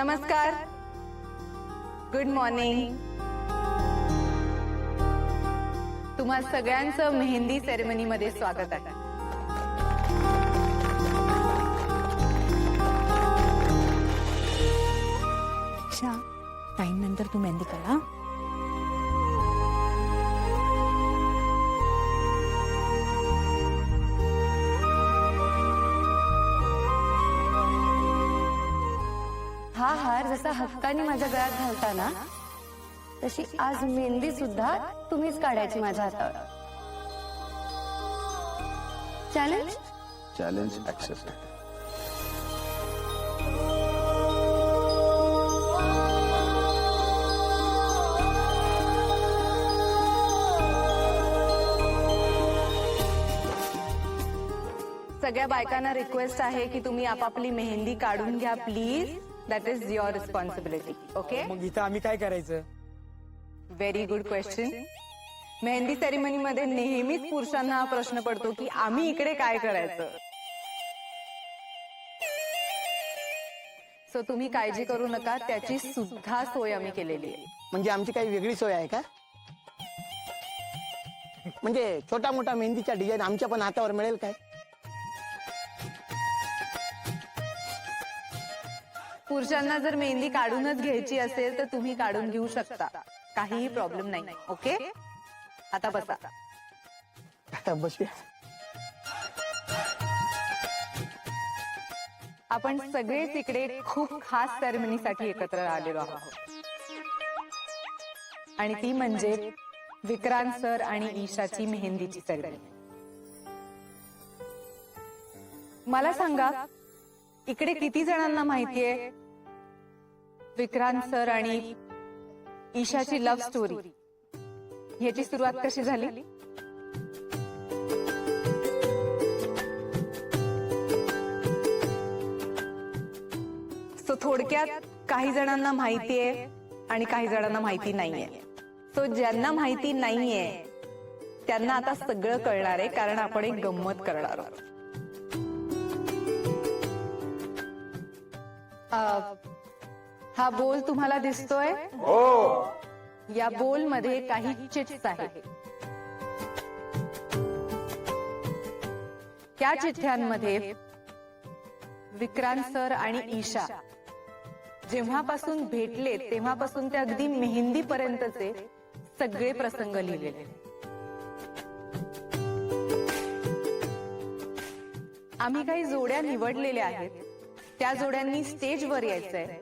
नमस्कार, good morning. तुम्हा सगळ्यांचं मेहंदी सेरेमनी मध्ये स्वागत आहे. टाइम नंतर तू मेहंदी करा. हा हार जसा हक्काने माझ्या गळ्यात घालता ना, तशी आज मेहंदी सुद्धा तुम्हीच काढायची माझ्या हातावर. Challenge challenge accept. सगळ्या बायकांना रिक्वेस्ट आहे की तुम्ही आपापली मेहंदी काढून घ्या please. That is your responsibility. Okay, मग इथं आम्ही काय करायचं? Very good question. Mehndi ceremony मध्ये नेहमीच पुरुषांना हा प्रश्न पडतो की आम्ही इकडे काय करायचं. सो तुम्ही काळजी करू नका, त्याची सुद्धा सोय आम्ही केलेली आहे. म्हणजे आमची काही वेगळी सोय आहे का? म्हणजे छोटा मोठा मेहंदीचा डिझाईन आमच्या पण हातावर मिळेल काय? पुरुषांना जर मेहंदी काढूनच घ्यायची असेल तर तुम्ही काढून घेऊ शकता, काहीही प्रॉब्लेम नाही. ओके, आता बसा. बसूया. आपण सगळेच इकडे खूप खास सेरेमनीसाठी एकत्र आलेलो आहोत, आणि ती म्हणजे विक्रांत सर आणि ईशाची मेहंदीची सेरेमनी. मला सांगा, इकडे किती जणांना माहितीये विक्रांत सर आणि ईशाची लव्ह स्टोरी? ह्याची सुरुवात कशी झाली? सो थोडक्यात काही जणांना माहितीये आणि काही जणांना माहिती नाहीये. सो ज्यांना माहिती नाहीये त्यांना आता सगळं कळणार आहे, कारण आपण एक गंमत करणार आहोत. हा बोल तुम्हाला दिसतोय? हो. या बोल मध्ये काही चिठ्ठ्या आहेत. त्या चिठ्ठ्यांमध्ये विक्रांत सर आणि ईशा जेव्हापासून भेटले तेव्हापासून ते अगदी मेहंदी पर्यंतचे सगळे प्रसंग लिहिलेले. आम्ही काही जोड्या निवडलेल्या आहेत. त्या जोड्यांनी स्टेजवर यायचंय.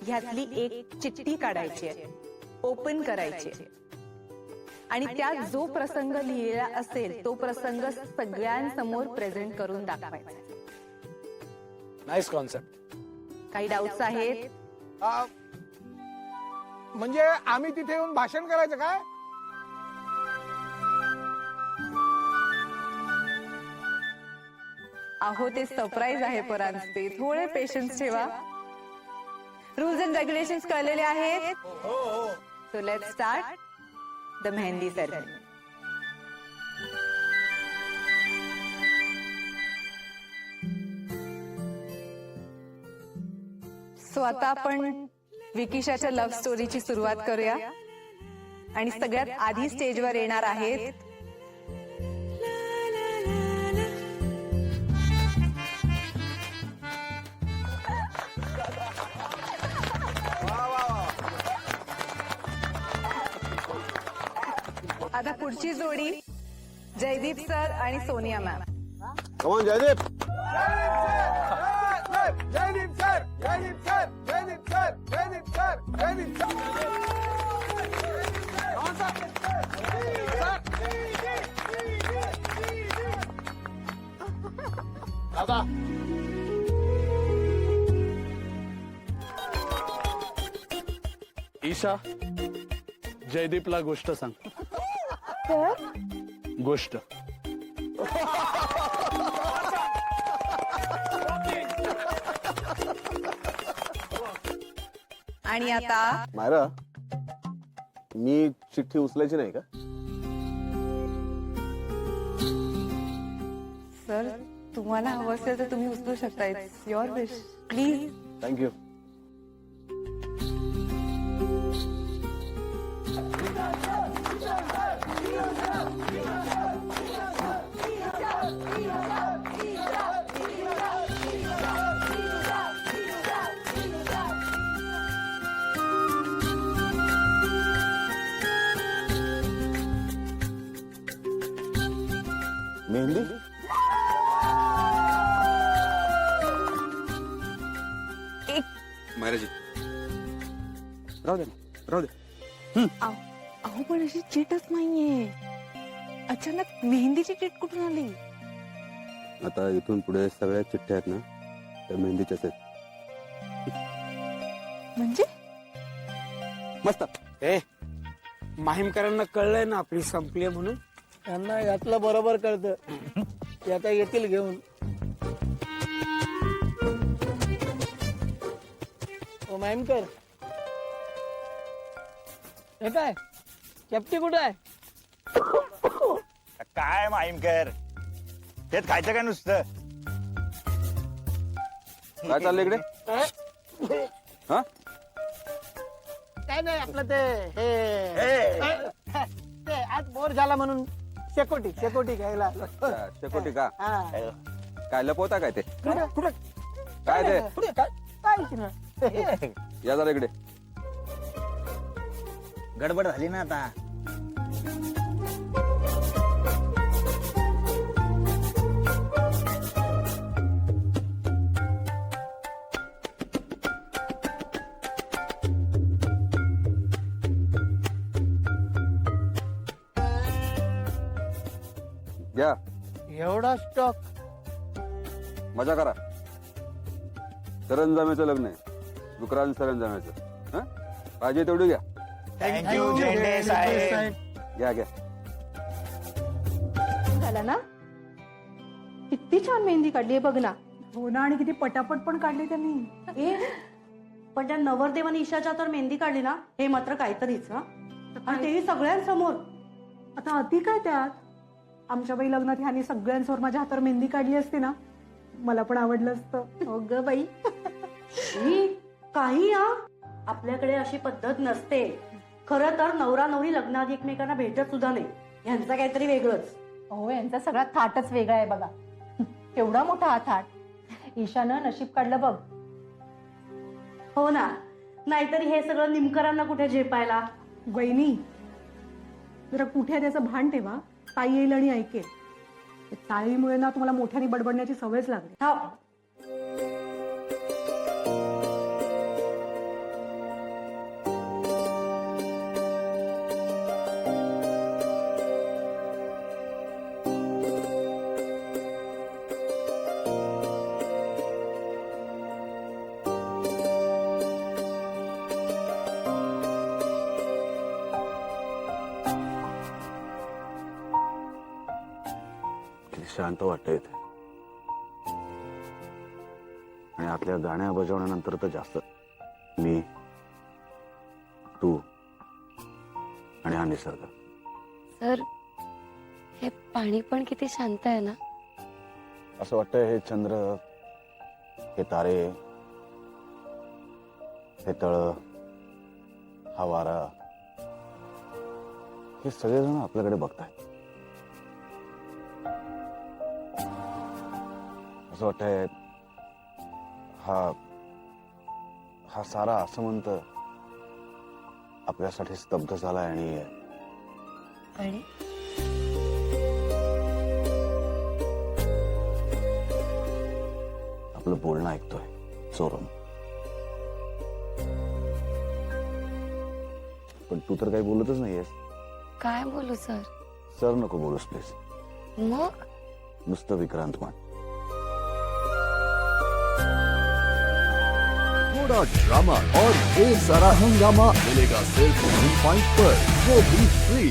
ह्यातली एक चिठ्ठी काढायची आहे, ओपन करायची आहे, आणि त्यात जो प्रसंग लिहिलेला असेल तो प्रसंग सगळ्यांसमोर प्रेझेंट करून दाखवायचा. Nice concept. काही डाऊट्स आहेत? म्हणजे आम्ही तिथे येऊन भाषण करायचं काय? अहो, ते सरप्राईज आहे पोरांचे, थोडे पेशन्स ठेवा. रूल्स अँड रेग्युलेशन्स कळलेले आहेत? So let's start the mehndi ceremony. So आता आपण विकिशाच्या लव्ह स्टोरीची सुरुवात करूया. आणि सगळ्यात आधी स्टेजवर येणार आहेत आता पुढची जोडी जयदीप सर आणि Sonia ma'am. Come on Jaydeep. Jaydeep sir, Jaydeep sir, Jaydeep sir, Jaydeep sir, Jaydeep sir. दादा. ईशा, जयदीपला गोष्ट सांग. गोष्ट. आणि आता मायरा, मी चिठ्ठी उचलायची नाही का? सर, तुम्हाला हवं असेल तर तुम्ही उचलू शकता. It's your wish. Please. Thank you. Mehndi मायराजी राहू दे ना, राहू दे. अहो पण अशी चिटच नाहीये. अचानक मेहंदीची चिट कुठून आली? आता इथून पुढे सगळ्या चिठ्ठ्या आहेत ना त्या मेहंदीच्याच आहेत. म्हणजे मस्त. माहीमकरांना कळलंय ना आपली संपली आहे म्हणून. त्यांना यातलं बरोबर कळतं. ते आता येतील घेऊन. ओ माईमकर, हे काय केपटी कुठं आहे? काय माहीमकर तेच खायचं काय नुसतं. काय चाललंय इकडे? हा काय नाही आपलं ते आज बोर झाला म्हणून शेकोटी घ्यायला आलो. शेकोटी का? हा. काय लपवता काय ते? कुठं? काय ते? काहीच नाही. या जरा इकडे. गडबड झाली ना आता. घ्या एवढा स्टॉक? मजा करा. सरंजामेचं लग्न आहे, विक्रांत सरंजामेचं. हा पाहिजे तेवढी घ्या. थँक्यू झेंडे साहेब. घ्या घ्या. झाला ना? किती छान मेहंदी काढली बघ ना. हो ना, आणि किती पटापट पण काढली त्यांनी. ए पण त्या नवरदेवाने ईशाच्या तर मेहंदी काढली ना, हे मात्र काहीतरीच ना. आणि तेही सगळ्यांसमोर. आता अति काय त्यात? आमच्या बाई लग्नात ह्यानी सगळ्यांसमोर माझ्या हातावर मेहंदी काढली असती ना, मला पण आवडलं असतं. हो ग बाई. ही काही आपल्याकडे अशी पद्धत नसते. खरं तर नवरा नवरी लग्नाआधी एकमेकांना भेटत सुद्धा नाही. ह्यांचं काहीतरी वेगळंच. हो, यांचा सगळा थाटच वेगळा आहे बघा. केवढा मोठा हा थाट. ईशानं नशीब काढलं बघ. हो ना, नाहीतरी हे सगळं निमकरांना कुठे झेपायला. वहिनी जरा कुठे त्याचं भान ठेवा. ताई येईल आणि ऐकेल. चाळीमुळे ना तुम्हाला मोठ्याने बडबडण्याची सवयच लागली. हा. शांत वाटतं इथे, आणि आपल्या गाण्या बजावण्यानंतर तर जास्त. मी, तू आणि हा निसर्ग. सर, हे पाणी पण किती शांत आहे ना. असं वाटतं हे चंद्र, हे तारे, हे तळ, हा वारा, हे सगळेजण आपल्याकडे बघतायत. असं वाटतंय हा सारा आसमंत आपल्यासाठी स्तब्ध झालाय आणि आपलं बोलणं ऐकतोय चोरून. पण तू तर काही बोलतच नाहीयेस. काय बोलू सर? सर नको बोलूस प्लीज. मग नुसतं विक्रांत मान. थोड़ा ड्रामा और ये सारा हंगामा मिलेगा सिर्फ 1 पॉइंट पर, वो भी फ्री.